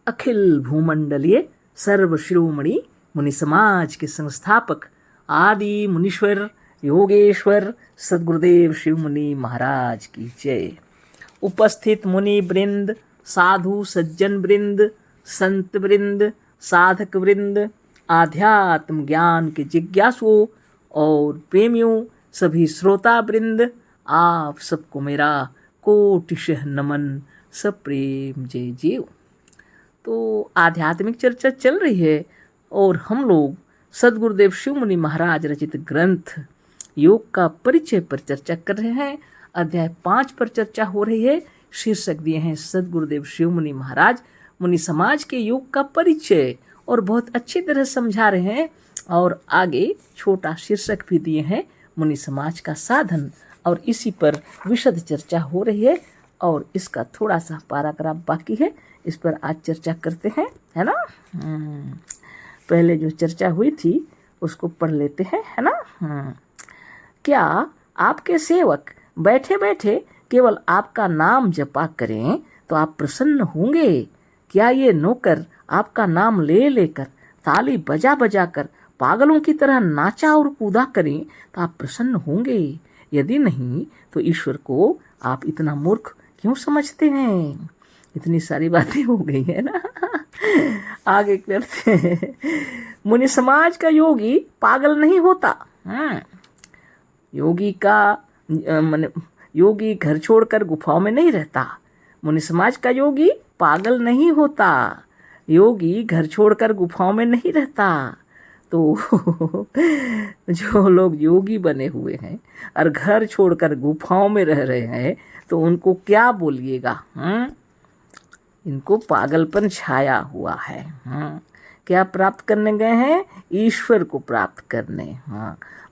अखिल भूमंडलीय सर्व शिरोमणि मुनि समाज के संस्थापक आदि मुनीश्वर योगेश्वर सदगुरुदेव शिव मुनि महाराज की जय। उपस्थित मुनि वृंद, साधु सज्जन वृंद, संत वृंद, साधक वृंद, आध्यात्म ज्ञान के जिज्ञासुओं और प्रेमियों, सभी श्रोता वृंद, आप सबको मेरा कोटिशः नमन, सप्रेम जय जीव। तो आध्यात्मिक चर्चा चल रही है और हम लोग सदगुरुदेव शिव मुनि महाराज रचित ग्रंथ योग का परिचय पर चर्चा कर रहे हैं। अध्याय 5 पर चर्चा हो रही है। शीर्षक दिए हैं सदगुरुदेव शिव मुनि महाराज मुनि समाज के योग का परिचय, और बहुत अच्छी तरह समझा रहे हैं। और आगे छोटा शीर्षक भी दिए हैं मुनि समाज का साधन, और इसी पर विशद चर्चा हो रही है। और इसका थोड़ा सा पैराग्राफ बाकी है, इस पर आज चर्चा करते हैं, है ना। पहले जो चर्चा हुई थी उसको पढ़ लेते हैं, है ना। क्या आपके सेवक बैठे बैठे केवल आपका नाम जपा करें तो आप प्रसन्न होंगे? क्या ये नौकर आपका नाम ले लेकर ताली बजा बजा कर पागलों की तरह नाचा और कूदा करें तो आप प्रसन्न होंगे? यदि नहीं तो ईश्वर को आप इतना मूर्ख क्यों समझते हैं? इतनी सारी बातें हो गई है ना। आगे करते हैं। मुनि समाज का योगी पागल नहीं होता। योगी घर छोड़कर गुफाओं में नहीं रहता। मुनि समाज का योगी पागल नहीं होता। योगी घर छोड़कर गुफाओं में नहीं रहता। तो जो लोग योगी बने हुए हैं और घर छोड़कर गुफाओं में रह रहे हैं तो उनको क्या बोलिएगा? इनको पागलपन छाया हुआ है। क्या प्राप्त करने गए हैं? ईश्वर को प्राप्त करने।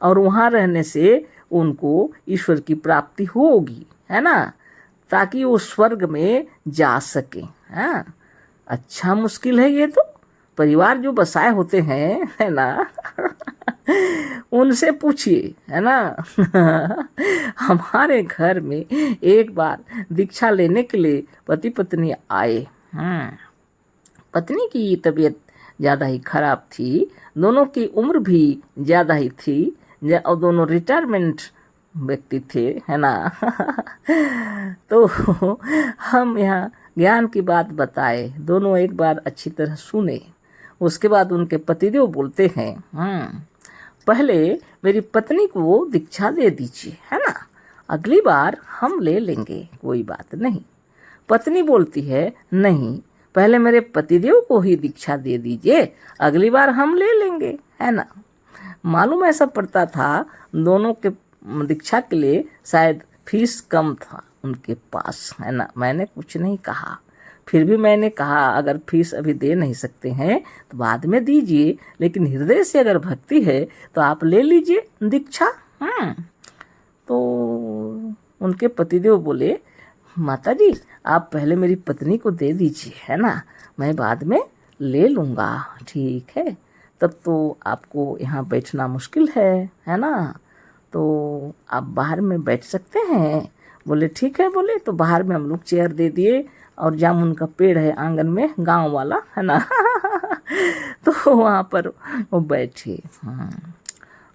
और वहाँ रहने से उनको ईश्वर की प्राप्ति होगी, है ना, ताकि वो स्वर्ग में जा सके। अच्छा मुश्किल है ये तो। परिवार जो बसाए होते हैं, है ना, उनसे पूछिए, है ना। हमारे घर में एक बार दीक्षा लेने के लिए पति पत्नी आए। पत्नी की तबीयत ज़्यादा ही खराब थी, दोनों की उम्र भी ज़्यादा ही थी और दोनों रिटायरमेंट व्यक्ति थे, है ना। तो हम यहाँ ज्ञान की बात बताए, दोनों एक बार अच्छी तरह सुने। उसके बाद उनके पतिदेव बोलते हैं, पहले मेरी पत्नी को दीक्षा दे दीजिए, है ना, अगली बार हम ले लेंगे, कोई बात नहीं। पत्नी बोलती है, नहीं, पहले मेरे पतिदेव को ही दीक्षा दे दीजिए, अगली बार हम ले लेंगे, है ना। मालूम ऐसा पड़ता था, दोनों के दीक्षा के लिए शायद फीस कम था उनके पास, है ना। मैंने कुछ नहीं कहा, फिर भी मैंने कहा अगर फीस अभी दे नहीं सकते हैं तो बाद में दीजिए, लेकिन हृदय से अगर भक्ति है तो आप ले लीजिए दीक्षा। तो उनके पतिदेव बोले, माता जी आप पहले मेरी पत्नी को दे दीजिए, है ना, मैं बाद में ले लूँगा। ठीक है, तब तो आपको यहाँ बैठना मुश्किल है ना, तो आप बाहर में बैठ सकते हैं। बोले ठीक है। बोले तो बाहर में हम लोग चेयर दे दिए, और जामुन का पेड़ है आंगन में, गांव वाला, है ना। तो वहाँ पर वो बैठे।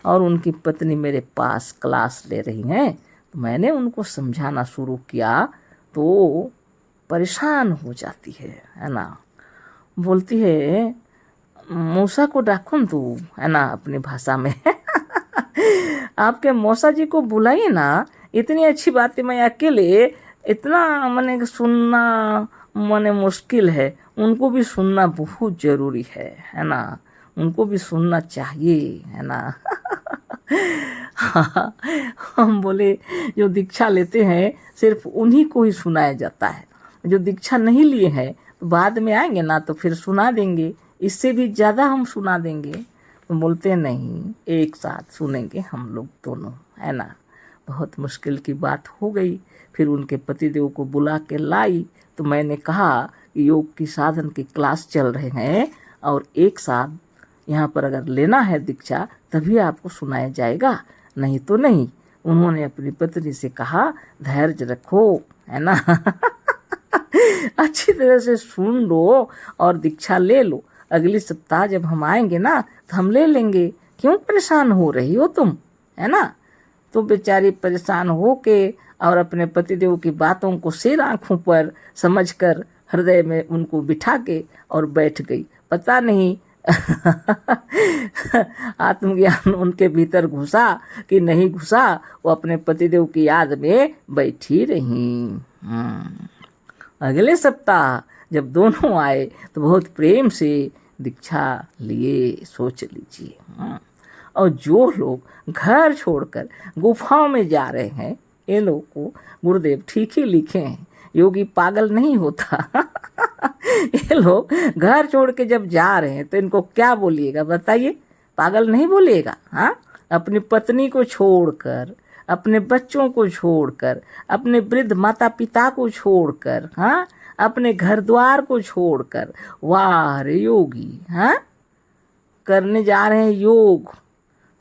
और उनकी पत्नी मेरे पास क्लास ले रही हैं, तो मैंने उनको समझाना शुरू किया तो परेशान हो जाती है ना। बोलती है, मौसा को डाकूं तू, है ना, अपनी भाषा में। आपके मौसा जी को बुलाइए ना, इतनी अच्छी बातें मैं अकेले इतना मैंने सुनना मैंने मुश्किल है, उनको भी सुनना बहुत ज़रूरी है ना, उनको भी सुनना चाहिए, है ना। हम बोले जो दीक्षा लेते हैं सिर्फ उन्हीं को ही सुनाया जाता है, जो दीक्षा नहीं लिए हैं तो बाद में आएंगे ना तो फिर सुना देंगे, इससे भी ज़्यादा हम सुना देंगे। तो बोलते हैं नहीं, एक साथ सुनेंगे हम लोग दोनों, है ना। बहुत मुश्किल की बात हो गई। फिर उनके पतिदेव को बुला के लाई, तो मैंने कहा कि योग की साधन की क्लास चल रहे हैं और एक साथ यहाँ पर अगर लेना है दीक्षा तभी आपको सुनाया जाएगा, नहीं तो नहीं। उन्होंने अपनी पत्नी से कहा, धैर्य रखो, है ना। अच्छी तरह से सुन लो और दीक्षा ले लो। अगले सप्ताह जब हम आएंगे ना तो हम ले लेंगे। क्यों परेशान हो रही हो तुम, है ना। तो बेचारी परेशान हो के और अपने पतिदेव की बातों को सिर आंखों पर समझकर हृदय में उनको बिठा के और बैठ गई। पता नहीं आत्मज्ञान उनके भीतर घुसा कि नहीं घुसा, वो अपने पतिदेव की याद में बैठी रही। अगले सप्ताह जब दोनों आए तो बहुत प्रेम से दीक्षा लिए, सोच लीजिए। और जो लोग घर छोड़कर गुफाओं में जा रहे हैं, ये लोग को गुरुदेव ठीक ही लिखे हैं, योगी पागल नहीं होता। ये लोग घर छोड़ के जब जा रहे हैं तो इनको क्या बोलिएगा बताइए, पागल नहीं बोलिएगा। हाँ, अपनी पत्नी को छोड़कर, अपने बच्चों को छोड़कर, अपने वृद्ध माता पिता को छोड़कर, हाँ, अपने घर द्वार को छोड़कर, वाह रे योगी, हाँ, करने जा रहे हैं योग,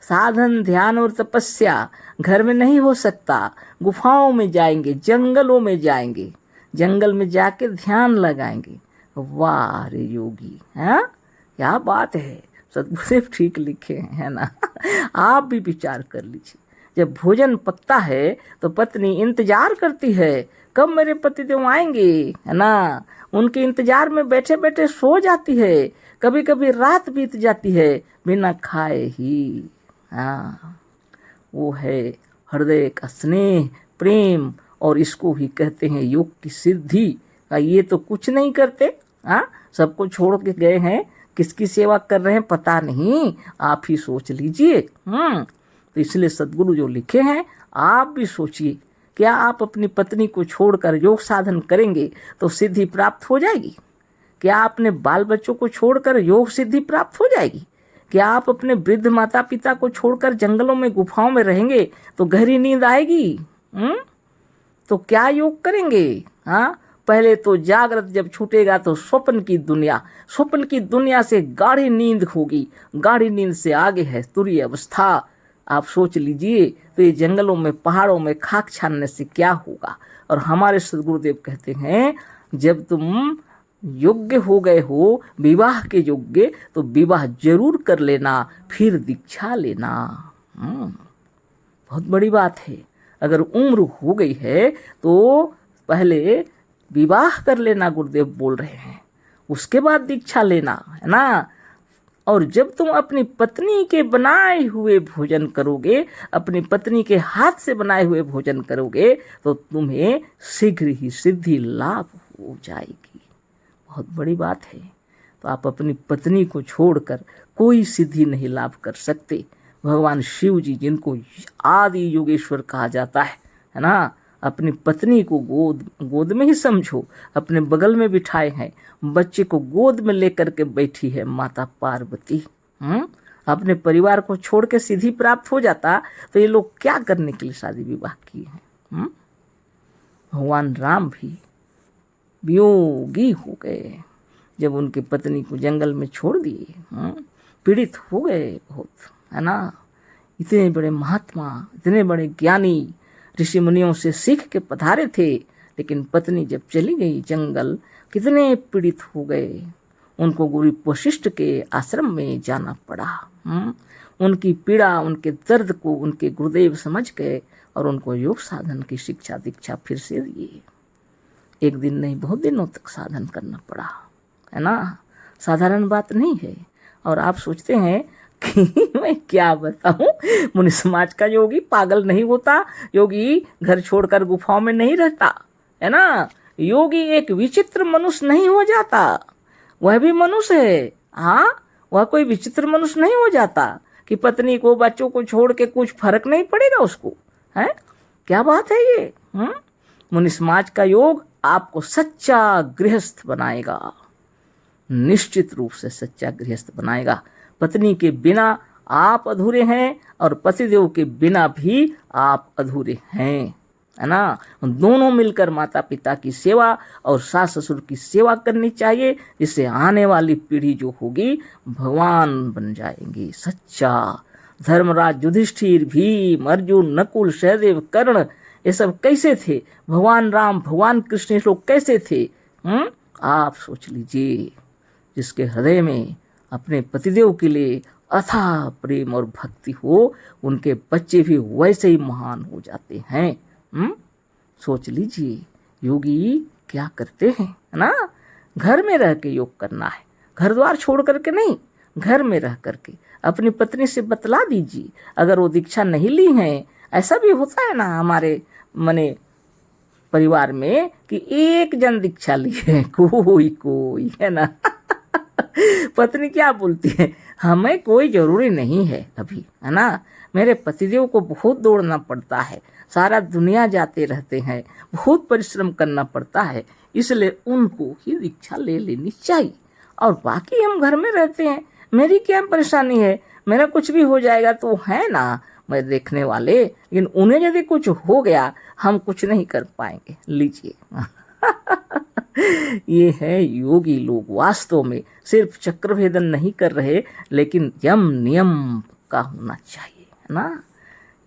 साधन, ध्यान और तपस्या। घर में नहीं हो सकता, गुफाओं में जाएंगे, जंगलों में जाएंगे, जंगल में जाके ध्यान लगाएंगे। वाह रे योगी, हाँ, क्या बात है, सदगुरुदेव ठीक लिखे हैं, है ना। आप भी विचार कर लीजिए। जब भोजन पकता है तो पत्नी इंतजार करती है, कब मेरे पतिदेव आएंगे, है ना। उनके इंतजार में बैठे बैठे सो जाती है, कभी कभी रात बीत जाती है बिना खाए ही। हाँ, वो है हृदय का स्नेह, प्रेम, और इसको ही कहते हैं योग की सिद्धि। ये तो कुछ नहीं करते, हाँ, सबको छोड़ के गए हैं, किसकी सेवा कर रहे हैं पता नहीं, आप ही सोच लीजिए। तो इसलिए सद्गुरु जो लिखे हैं आप भी सोचिए, क्या आप अपनी पत्नी को छोड़कर योग साधन करेंगे तो सिद्धि प्राप्त हो जाएगी? क्या अपने बाल बच्चों को छोड़कर योग सिद्धि प्राप्त हो जाएगी? क्या आप अपने वृद्ध माता पिता को छोड़कर जंगलों में गुफाओं में रहेंगे तो गहरी नींद आएगी? तो क्या योग करेंगे? हाँ, पहले तो जागृत जब छूटेगा तो स्वप्न की दुनिया से गाढ़ी नींद होगी, गाढ़ी नींद से आगे है तुरीय अवस्था। आप सोच लीजिए, तो ये जंगलों में पहाड़ों में खाक छानने से क्या होगा। और हमारे सद्गुरुदेव कहते हैं, जब तुम योग्य हो गए हो विवाह के योग्य, तो विवाह जरूर कर लेना, फिर दीक्षा लेना। बहुत बड़ी बात है। अगर उम्र हो गई है तो पहले विवाह कर लेना, गुरुदेव बोल रहे हैं, उसके बाद दीक्षा लेना, है ना। और जब तुम अपनी पत्नी के बनाए हुए भोजन करोगे, अपनी पत्नी के हाथ से बनाए हुए भोजन करोगे, तो तुम्हें शीघ्र ही सिद्धि लाभ हो जाएगी। बहुत बड़ी बात है। तो आप अपनी पत्नी को छोड़कर कोई सिद्धि नहीं लाभ कर सकते। भगवान शिव जी, जिनको आदि योगेश्वर कहा जाता है ना, अपनी पत्नी को गोद में ही समझो, अपने बगल में बिठाए हैं, बच्चे को गोद में लेकर के बैठी है माता पार्वती। अपने परिवार को छोड़ के सिद्धि प्राप्त हो जाता तो ये लोग क्या करने के लिए शादी विवाह किए हैं। भगवान राम भी वियोगी हो गए जब उनकी पत्नी को जंगल में छोड़ दिए, पीड़ित हो गए बहुत, है ना। इतने बड़े महात्मा, इतने बड़े ज्ञानी, ऋषि मुनियों से सीख के पधारे थे, लेकिन पत्नी जब चली गई जंगल, कितने पीड़ित हो गए। उनको गुरु वशिष्ठ के आश्रम में जाना पड़ा। उनकी पीड़ा, उनके दर्द को उनके गुरुदेव समझ गए और उनको योग साधन की शिक्षा दीक्षा फिर से दिए। एक दिन नहीं, बहुत दिनों तक साधन करना पड़ा, है ना। साधारण बात नहीं है। और आप सोचते हैं कि मैं क्या बताऊं, मुनि समाज का योगी पागल नहीं होता, योगी घर छोड़कर गुफाओं में नहीं रहता, है ना। योगी एक विचित्र मनुष्य नहीं हो जाता, वह भी मनुष्य है। हाँ, वह कोई विचित्र मनुष्य नहीं हो जाता कि पत्नी को बच्चों को छोड़ के कुछ फर्क नहीं पड़ेगा उसको, है। क्या बात है ये। मुनि समाज का योग आपको सच्चा गृहस्थ बनाएगा, निश्चित रूप से सच्चा गृहस्थ बनाएगा। पत्नी के बिना आप अधूरे हैं और पतिदेव के बिना भी आप अधूरे हैं, है ना। दोनों मिलकर माता पिता की सेवा और सास ससुर की सेवा करनी चाहिए, जिससे आने वाली पीढ़ी जो होगी भगवान बन जाएंगी। सच्चा धर्मराज युधिष्ठिर, भीम, अर्जुन, नकुल, सहदेव, कर्ण, ये सब कैसे थे, भगवान राम भगवान कृष्ण ये लोग कैसे थे? आप सोच लीजिए। जिसके हृदय में अपने पतिदेव के लिए अथाह प्रेम और भक्ति हो, उनके बच्चे भी वैसे ही महान हो जाते हैं। सोच लीजिए योगी क्या करते हैं, है ना? घर में रह के योग करना है, घर द्वार छोड़ करके नहीं, घर में रह करके अपनी पत्नी से बतला दीजिए। अगर वो दीक्षा नहीं ली है, ऐसा भी होता है ना हमारे मने परिवार में कि एक जन दीक्षा ली है, कोई है ना। पत्नी क्या बोलती है, हमें कोई जरूरी नहीं है अभी, है ना? मेरे पतिदेव को बहुत दौड़ना पड़ता है, सारा दुनिया जाते रहते हैं, बहुत परिश्रम करना पड़ता है, इसलिए उनको ही दीक्षा ले लेनी चाहिए। और बाकी हम घर में रहते हैं, मेरी क्या परेशानी है, मेरा कुछ भी हो जाएगा तो है ना मैं देखने वाले, लेकिन उन्हें यदि कुछ हो गया हम कुछ नहीं कर पाएंगे। लीजिए। ये है योगी लोग वास्तव में सिर्फ चक्रभेदन नहीं कर रहे, लेकिन यम नियम का होना चाहिए, है ना?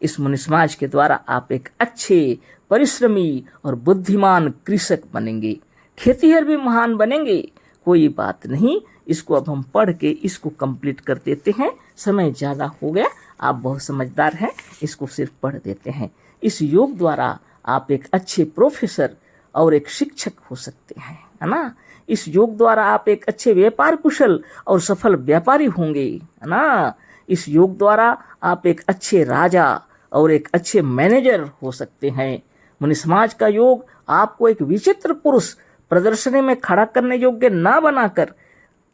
इस मुनि समाज के द्वारा आप एक अच्छे परिश्रमी और बुद्धिमान कृषक बनेंगे, खेतीहर भी महान बनेंगे। कोई बात नहीं, इसको अब हम पढ़ के इसको कंप्लीट कर देते हैं। समय ज़्यादा हो गया, आप बहुत समझदार हैं, इसको सिर्फ पढ़ देते हैं। इस योग द्वारा आप एक अच्छे प्रोफेसर और एक शिक्षक हो सकते हैं, है ना? इस योग द्वारा आप एक अच्छे व्यापार कुशल और सफल व्यापारी होंगे, है ना? इस योग द्वारा आप एक अच्छे राजा और एक अच्छे मैनेजर हो सकते हैं। मुनि समाज का योग आपको एक विचित्र पुरुष प्रदर्शनी में खड़ा करने योग्य ना बनाकर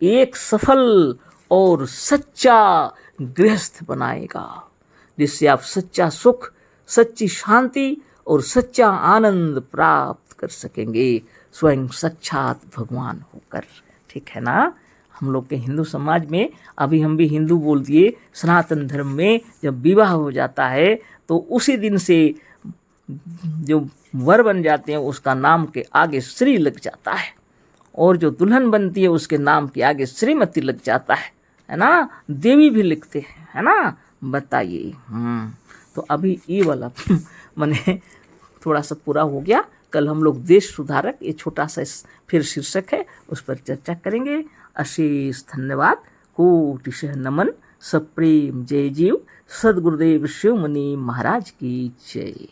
एक सफल और सच्चा गृहस्थ बनाएगा, जिससे आप सच्चा सुख, सच्ची शांति और सच्चा आनंद प्राप्त कर सकेंगे, स्वयं साक्षात भगवान होकर। ठीक है ना? हम लोग के हिंदू समाज में, अभी हम भी हिंदू बोल दिए, सनातन धर्म में जब विवाह हो जाता है तो उसी दिन से जो वर बन जाते हैं उसका नाम के आगे श्री लग जाता है, और जो दुल्हन बनती है उसके नाम के आगे श्रीमती लग जाता है ना? देवी भी लिखते हैं, है ना? बताइए। तो अभी ये वाला मैंने थोड़ा सा पूरा हो गया। कल हम लोग देश सुधारक, ये छोटा सा फिर शीर्षक है, उस पर चर्चा करेंगे। अशेष धन्यवाद, कोटिशः नमन, सप्रेम जय जीव, सदगुरुदेव शिव मुनि महाराज की जय।